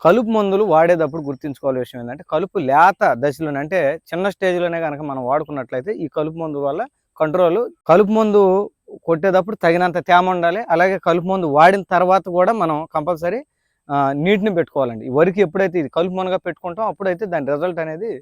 కలుపు మందులు వాడేటప్పుడు గుర్తుంచుకోవాల్సిన విషయం ఏంటంటే, కలుపు లేత దశలోనే అంటే చిన్న స్టేజ్‌లోనే గనక మనం వాడుకున్నట్లయితే ఈ కలుపు మందు వల్ల కంట్రోలు. కలుపు మందు కొట్టేటప్పుడు తగినంత తేమ ఉండాలి. అలాగే కలుపు మందు వాడిన తర్వాత కూడా మనం కంపల్సరీ నీటిని పెట్టుకోవాలండి. ఈ వరికి ఎప్పుడైతే ఇది కలుపు మందుగా పెట్టుకుంటామో అప్పుడైతే దాని రిజల్ట్ అనేది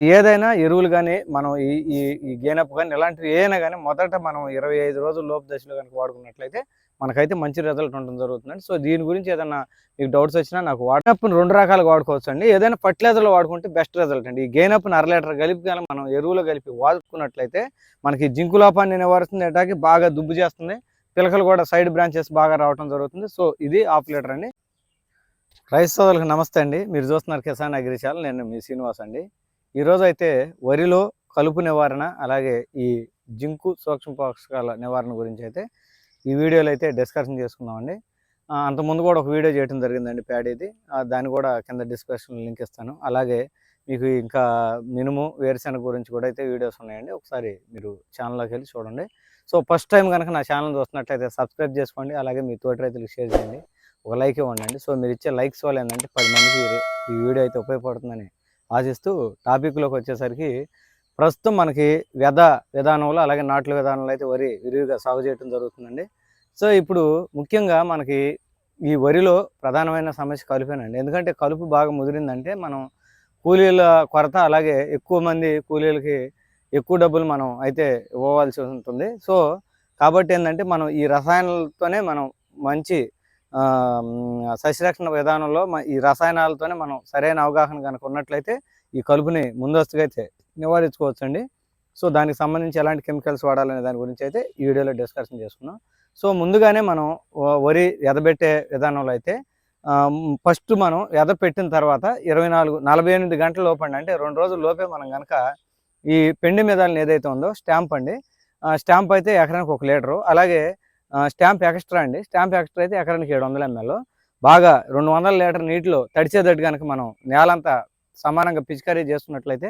ఏదైనా ఎరువులు గానీ, మనం ఈ ఈ ఈ గేనప్ గానీ ఇలాంటివి ఏయైనా గానీ మొదట మనం 25 రోజుల లోపు దశలో గనుక వాడుకున్నట్లయితే మనకైతే మంచి రిజల్ట్ ఉండడం జరుగుతుందండి. సో, దీని గురించి ఏదన్నా మీకు డౌట్స్ వచ్చినా నాకు గేనప్‌ని 2 రకాలుగా వాడుకోవచ్చండి. ఏదైనా ఫర్టిలైజర్‌లో వాడుకుంటే బెస్ట్ రిజల్ట్ అండి. ఈ గేనప్‌ని అర లీటర్ కలిపి గాని మనం ఎరువులో కలిపి వాడుకున్నట్లయితే మనకి జింకు లోపాన్ని నివారిస్తుంది. అటాగే బాగా దుబ్బు చేస్తుంది. పిలకలు కూడా సైడ్ బ్రాంచెస్ బాగా రావడం జరుగుతుంది. సో, ఇది హాఫ్ లీటర్ అండి. రైతు సోదరులకు నమస్తే అండి. మీరు చూస్తున్నారు కిసాన్ అగ్రి ఛానల్. నేను మీ శ్రీనివాస్ అండి. ఈరోజైతే వరిలో కలుపు నివారణ, అలాగే ఈ జింకు సూక్ష్మ పోషకాల నివారణ గురించి అయితే ఈ వీడియోలో అయితే డిస్కషన్ చేసుకుందామండి. అంతకుముందు కూడా ఒక వీడియో చేయడం జరిగిందండి ప్యాడీది. దాన్ని కూడా కింద డిస్క్రిప్షన్‌లో లింక్ ఇస్తాను. అలాగే మీకు ఇంకా మినుము, వేరుశెనగ గురించి కూడా అయితే వీడియోస్ ఉన్నాయండి. ఒకసారి మీరు ఛానల్‌లోకి వెళ్ళి చూడండి. సో, ఫస్ట్ టైం కనుక నా ఛానల్ చూస్తున్నట్లయితే సబ్స్క్రైబ్ చేసుకోండి. అలాగే మీ తోటి రైతులకు షేర్ చేయండి. ఒక లైక్ ఇవ్వండి. సో, మీరు ఇచ్చే లైక్స్ వల్ల ఏంటంటే 10 మందికి ఈ వీడియో అయితే ఉపయోగపడుతుందని ఆశిస్తూ టాపిక్‌లోకి వచ్చేసరికి ప్రస్తుతం మనకి విధానంలో, అలాగే నాట్ల విధానంలో అయితే వరి విరివిగా సాగు చేయడం జరుగుతుందండి. సో, ఇప్పుడు ముఖ్యంగా మనకి ఈ వరిలో ప్రధానమైన సమస్య కలుపేనండి. ఎందుకంటే కలుపు బాగా ముదిరిందంటే మనం కూలీల కొరత, అలాగే ఎక్కువ మంది కూలీలకి ఎక్కువ డబ్బులు మనం అయితే ఇవ్వవలసి ఉంటుంది. సో, కాబట్టి ఏందంటే మనం ఈ రసాయనాలతోనే మనం మంచి సస్యరక్షణ విధానంలో ఈ రసాయనాలతోనే మనం సరైన అవగాహన కనుక ఉన్నట్లయితే ఈ కలుపుని ముందస్తుగా అయితే నివారించుకోవచ్చండి. సో, దానికి సంబంధించి ఎలాంటి కెమికల్స్ వాడాలనే దాని గురించి అయితే ఈ వీడియోలో డిస్కషన్ చేసుకున్నాం. సో, ముందుగానే మనం వరి ఎదబెట్టే విధానంలో అయితే ఫస్ట్ మనం ఎదపెట్టిన తర్వాత 48 గంటల లోపండి, అంటే 2 రోజుల లోపే మనం కనుక ఈ పెండి మిదాలను ఏదైతే ఉందో స్టాంప్ అండి, స్టాంప్ అయితే ఎకరానికి 1 లీటరు, అలాగే స్టాంప్ ఎక్స్ట్రా అండి. స్టాంప్ ఎక్స్ట్రా అయితే ఎకరానికి 700 ml బాగా 200 లీటర్ నీటిలో తడిచేటట్టు కనుక మనం నేలంతా సమానంగా పిచికారీ చేసుకున్నట్లయితే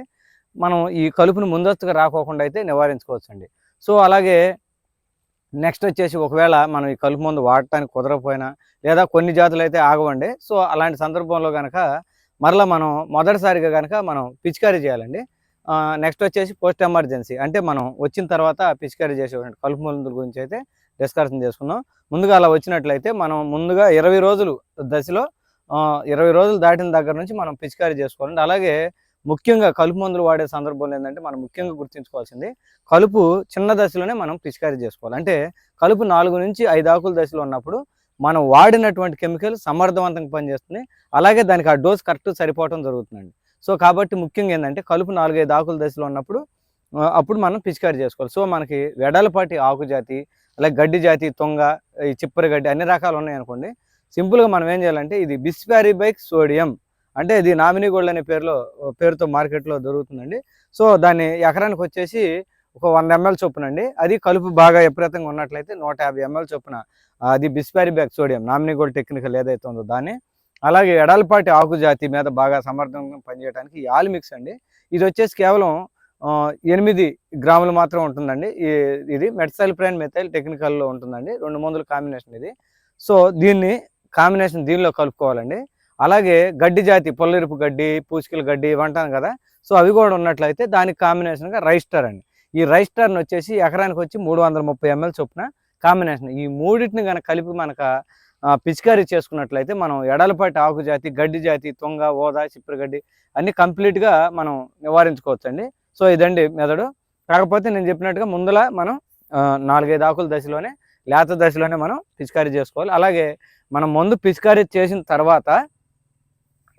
మనం ఈ కలుపును ముందస్తుగా రాకోకుండా అయితే నివారించుకోవచ్చండి. సో, అలాగే నెక్స్ట్ వచ్చేసి ఒకవేళ మనం ఈ కలుపు మందు వాడటానికి కుదరకపోయినా, లేదా కొన్ని జాతులు అయితే ఆగవండి. సో, అలాంటి సందర్భంలో కనుక మరలా మనం మొదటిసారిగా కనుక మనం పిచికారీ చేయాలండి. నెక్స్ట్ వచ్చేసి పోస్ట్ ఎమర్జెన్సీ, అంటే మనం వచ్చిన తర్వాత పిచికారీ చేసేటువంటి కలుపు మందుల గురించి అయితే డిస్కషన్ చేసుకుందాం. ముందుగా అలా వచ్చినట్లయితే మనం ముందుగా 20 రోజులు దశలో 20 రోజులు దాటిన దగ్గర నుంచి మనం పిచికారీ చేసుకోవాలండి. అలాగే ముఖ్యంగా కలుపు మందులు వాడే సందర్భంలో ఏంటంటే మనం ముఖ్యంగా గుర్తుంచుకోవాల్సింది, కలుపు చిన్న దశలోనే మనం పిచికారీ చేసుకోవాలి. అంటే కలుపు 4 నుంచి 5 ఆకుల దశలో ఉన్నప్పుడు మనం వాడినటువంటి కెమికల్ సమర్థవంతంగా పనిచేస్తుంది. అలాగే దానికి ఆ డోస్ కరెక్ట్ సరిపోవటం జరుగుతుందండి. సో, కాబట్టి ముఖ్యంగా ఏంటంటే కలుపు 4, 5 ఆకుల దశలో ఉన్నప్పుడు అప్పుడు మనం పిచికారీ చేసుకోవాలి. సో, మనకి వెడలపాటి ఆకు జాతి, అలాగే గడ్డి జాతి, తుంగ, ఈ చిప్పరి గడ్డి అన్ని రకాలు ఉన్నాయనుకోండి, సింపుల్గా మనం ఏం చేయాలంటే ఇది బిస్పారిబైక్ సోడియం, అంటే ఇది నామినీ గోల్డ్ అనే పేరుతో మార్కెట్లో దొరుకుతుందండి. సో, దాన్ని ఎకరానికి వచ్చేసి ఒక 100 ml చొప్పునండి. అది కలుపు బాగా విపరీతంగా ఉన్నట్లయితే 150 ml చొప్పున అది బిస్పారిబైక్ సోడియం నామినీ గోల్డ్ టెక్నికల్ ఏదైతే ఉందో దాన్ని. అలాగే ఎడలపాటి ఆకు జాతి మీద బాగా సమర్థంగా పనిచేయడానికి ఆల్మిక్స్ అండి. ఇది వచ్చేసి కేవలం 8 గ్రాములు మాత్రం ఉంటుందండి. ఇది మెట్సైల్ప్రైన్ మెథైల్ టెక్నికల్లో ఉంటుందండి. 2 మందుల కాంబినేషన్ ఇది. సో, దీన్ని కాంబినేషన్ దీనిలో కలుపుకోవాలండి. అలాగే గడ్డి జాతి, పొల్లెరుపు గడ్డి, పూచికల గడ్డి ఇవి అంటాం కదా. సో, అవి కూడా ఉన్నట్లయితే దానికి కాంబినేషన్గా రైస్టర్ అండి. ఈ రైస్టర్ని వచ్చేసి ఎకరానికి వచ్చి 330 ml చొప్పున కాంబినేషన్. ఈ మూడింటిని కనుక కలిపి మనక పిచికారీ చేసుకున్నట్లయితే మనం ఎడలపాటి ఆకు జాతి, గడ్డి జాతి, తుంగ, ఓద, చిప్పరగడ్డి అన్నీ కంప్లీట్గా మనం నివారించుకోవచ్చండి. సో, ఇదండి మెథడు. కాకపోతే నేను చెప్పినట్టుగా ముందల మనం 4, 5 ఆకుల దశలోనే, లేత దశలోనే మనం పిచికారీ చేసుకోవాలి. అలాగే మనం మందు పిచికారీ చేసిన తర్వాత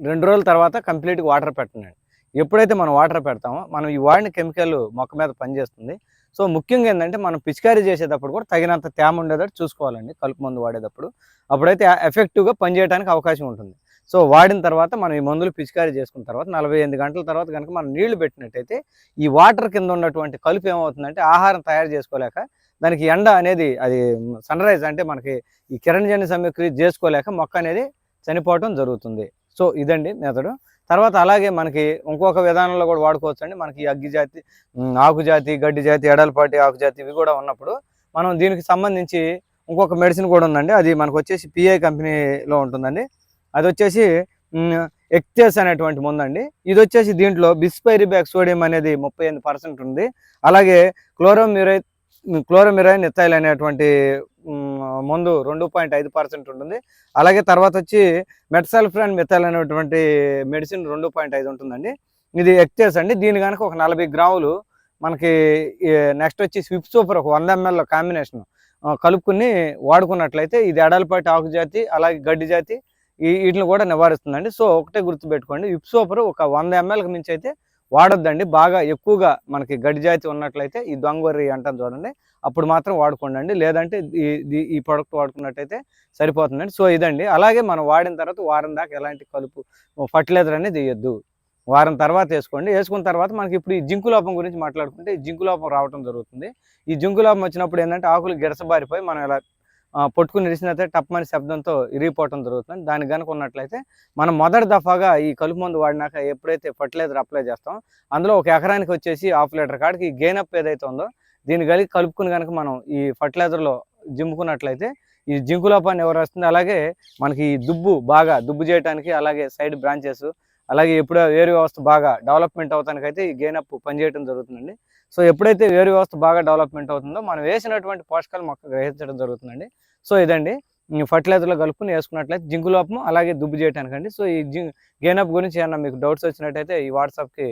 2 రోజుల తర్వాత కంప్లీట్గా వాటర్ పెట్టండి. ఎప్పుడైతే మనం వాటర్ పెడతామో మనం ఈ వాడిన కెమికల్ మొక్క మీద పనిచేస్తుంది. సో, ముఖ్యంగా ఏంటంటే మనం పిచికారీ చేసేటప్పుడు కూడా తగినంత తేమ ఉండేటట్టు చూసుకోవాలండి కలుపు మందు వాడేటప్పుడు. అప్పుడైతే ఎఫెక్టివ్గా పనిచేయడానికి అవకాశం ఉంటుంది. సో, వాడిన తర్వాత మనం ఈ మందులు పిచికారీ చేసుకున్న తర్వాత 48 గంటల తర్వాత కనుక మనం నీళ్లు పెట్టినట్టయితే ఈ వాటర్ కింద ఉన్నటువంటి కలుపు ఏమవుతుందంటే ఆహారం తయారు చేసుకోలేక, దానికి ఎండ అనేది అది సన్రైజ్ అంటే మనకి ఈ కిరణజన్య సమీకరణ చేసుకోలేక మొక్క అనేది చనిపోవటం జరుగుతుంది. సో, ఇదండి మెథడు. తర్వాత అలాగే మనకి ఇంకొక విధానంలో కూడా వాడుకోవచ్చండి. మనకి అగ్గి జాతి, ఆకు జాతి, గడ్డి జాతి, ఎడలపాటి ఆకు జాతి ఇవి కూడా ఉన్నప్పుడు మనం దీనికి సంబంధించి ఇంకొక మెడిసిన్ కూడా ఉందండి. అది మనకు వచ్చేసి పిఐ కంపెనీలో ఉంటుందండి. అది వచ్చేసి ఎక్టేస్ అనేటువంటి మందండి. ఇది వచ్చేసి దీంట్లో బిస్పైరిబ్యాక్ సోడియం అనేది 38% ఉంది. అలాగే క్లోరోమిరైన్ ఇథైల్ అనేటువంటి మందు 2.5% ఉంటుంది. అలాగే తర్వాత వచ్చి మెట్సల్ఫ్రాన్ మిథైల్ అనేటువంటి మెడిసిన్ 2.5 ఉంటుందండి. ఇది ఎక్టేస్ అండి. దీని కనుక ఒక 40 గ్రాములు మనకి నెక్స్ట్ వచ్చి స్విప్ సూపర్ ఒక 100 ml కాంబినేషన్ కలుపుకుని వాడుకున్నట్లయితే ఇది ఎడలపాటి ఆకు జాతి అలాగే గడ్డి జాతి వీటిని కూడా నివారిస్తుందండి. సో ఒకటే గుర్తుపెట్టుకోండి, విప్ సూపర్ ఒక 100 mlకి మించి అయితే వాడొద్దండి. బాగా ఎక్కువగా మనకి గడ్డి జాతి ఉన్నట్లయితే ఈ దొంగవర్రి అంటాం చూడండి, అప్పుడు మాత్రం వాడుకోండి. లేదంటే ఈ ప్రోడక్ట్ వాడుకున్నట్టయితే సరిపోతుందండి. సో ఇదండి. అలాగే మనం వాడిన తర్వాత వారం దాకా ఎలాంటి కలుపు ఫర్టిలైజర్ అనేది వేయొద్దు. వారం తర్వాత వేసుకోండి. వేసుకున్న తర్వాత మనకి ఇప్పుడు ఈ జింకు లోపం గురించి మాట్లాడుకుంటే ఈ జింకు లోపం రావడం జరుగుతుంది. ఈ జింకు లోపం వచ్చినప్పుడు ఏంటంటే ఆకులు గిరసబారిపోయి మనం ఇలా పట్టుకుని ఇరిసినైతే టప్మని శబ్దంతో ఇరిగిపోవడం జరుగుతుంది. దానికి కనుక ఉన్నట్లయితే మనం మొదటి దఫాగా ఈ కలుపు మందు వాడినాక ఎప్పుడైతే ఫర్టిలైజర్ అప్లై చేస్తాం అందులో ఒక ఎకరానికి వచ్చేసి 1/2 లీటర్ కాడికి ఈ గెయినప్ ఏదైతే ఉందో దీన్ని కలిగి కలుపుకుని కనుక మనం ఈ ఫర్టిలైజర్లో జింపుకున్నట్లయితే ఈ జింకు లోపాన్ని ఎవరు వస్తుంది. అలాగే మనకి ఈ దుబ్బు చేయడానికి అలాగే సైడ్ బ్రాంచెస్ అలాగే ఎప్పుడు వేరు వ్యవస్థ బాగా డెవలప్మెంట్ అవటానికైతే ఈ గెయినప్ పనిచేయడం జరుగుతుందండి. సో ఎప్పుడైతే వేరు వ్యవస్థ బాగా డెవలప్మెంట్ అవుతుందో మనం వేసినటువంటి పోషకాలు మొక్క గ్రహించడం జరుగుతుందండి. సో ఇదండి ఫర్టిలైజర్లో కలుపుకుని వేసుకున్నట్లయితే జింకు లోపము అలాగే దుబ్బు చేయడానికండి. సో ఈ గెయినప్ గురించి ఏమన్నా మీకు డౌట్స్ వచ్చినట్టయితే ఈ వాట్సాప్కి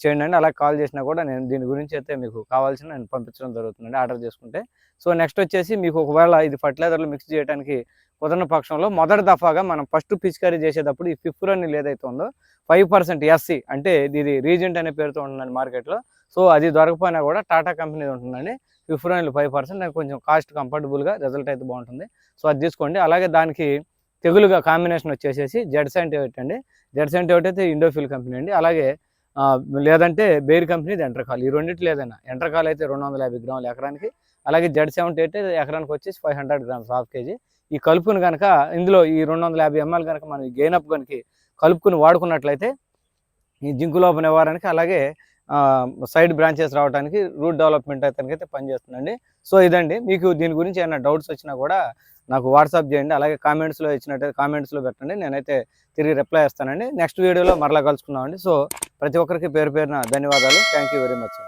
చేయండి అండి. అలాగే కాల్ చేసినా కూడా నేను దీని గురించి అయితే మీకు కావాల్సిన నేను పంపించడం జరుగుతుందండి ఆర్డర్ చేసుకుంటే. సో నెక్స్ట్ వచ్చేసి మీకు ఒకవేళ ఇది ఫర్టిలైజర్లో మిక్స్ చేయడానికి కుదరని పక్షంలో మొదటి దఫాగా మనం ఫస్ట్ పిచికారీ చేసేటప్పుడు ఈ ఫిఫ్రోనిల్ ఏదైతే ఉందో 5% ఎస్సీ అంటే ఇది రీజెంట్ అనే పేరుతో ఉంటుందండి మార్కెట్లో. సో అది దొరకపోయినా కూడా టాటా కంపెనీ ఉంటుందండి. ఫిఫ్రోనిల్ 5% నాకు కొంచెం కాస్ట్ కంఫర్టబుల్గా రిజల్ట్ అయితే బాగుంటుంది. సో అది తీసుకోండి. అలాగే దానికి తెగులుగా కాంబినేషన్ వచ్చేసేసి జెడ్సెంటివేట్ అండి. జెడ్సెంటివేట్ అయితే ఇండోఫిల్ కంపెనీ అండి. అలాగే లేదంటే బెయిర్ కంపెనీది ఎంట్రకాల్. ఈ రెండింటిలో ఏదైనా ఎంట్రకాల్ అయితే 250 గ్రాములు ఎకరానికి, అలాగే జెడ్78 అయితే ఎకరానికి వచ్చేసి 500 గ్రామ్స్ హాఫ్ కేజీ. ఈ కలుపుని కనుక ఇందులో ఈ 250 ml కనుక మనం గెయినప్ కనుక కలుపుకుని వాడుకున్నట్లయితే ఈ జింకు లోప నివారణకి అలాగే సైడ్ బ్రాంచెస్ రావడానికి రూట్ డెవలప్మెంట్ అయితే పనిచేస్తుందండి. సో ఇదండి. మీకు దీని గురించి ఏమైనా డౌట్స్ వచ్చినా కూడా నాకు వాట్సాప్ చేయండి. అలాగే కామెంట్స్లో ఇచ్చినట్టయితే కామెంట్స్లో పెట్టండి, నేనైతే తిరిగి రిప్లై ఇస్తానండి. నెక్స్ట్ వీడియోలో మరలా కలుసుకుందామండి. సో ప్రతి ఒక్కరికి పేరు పేరున ధన్యవాదాలు. Thank you very much.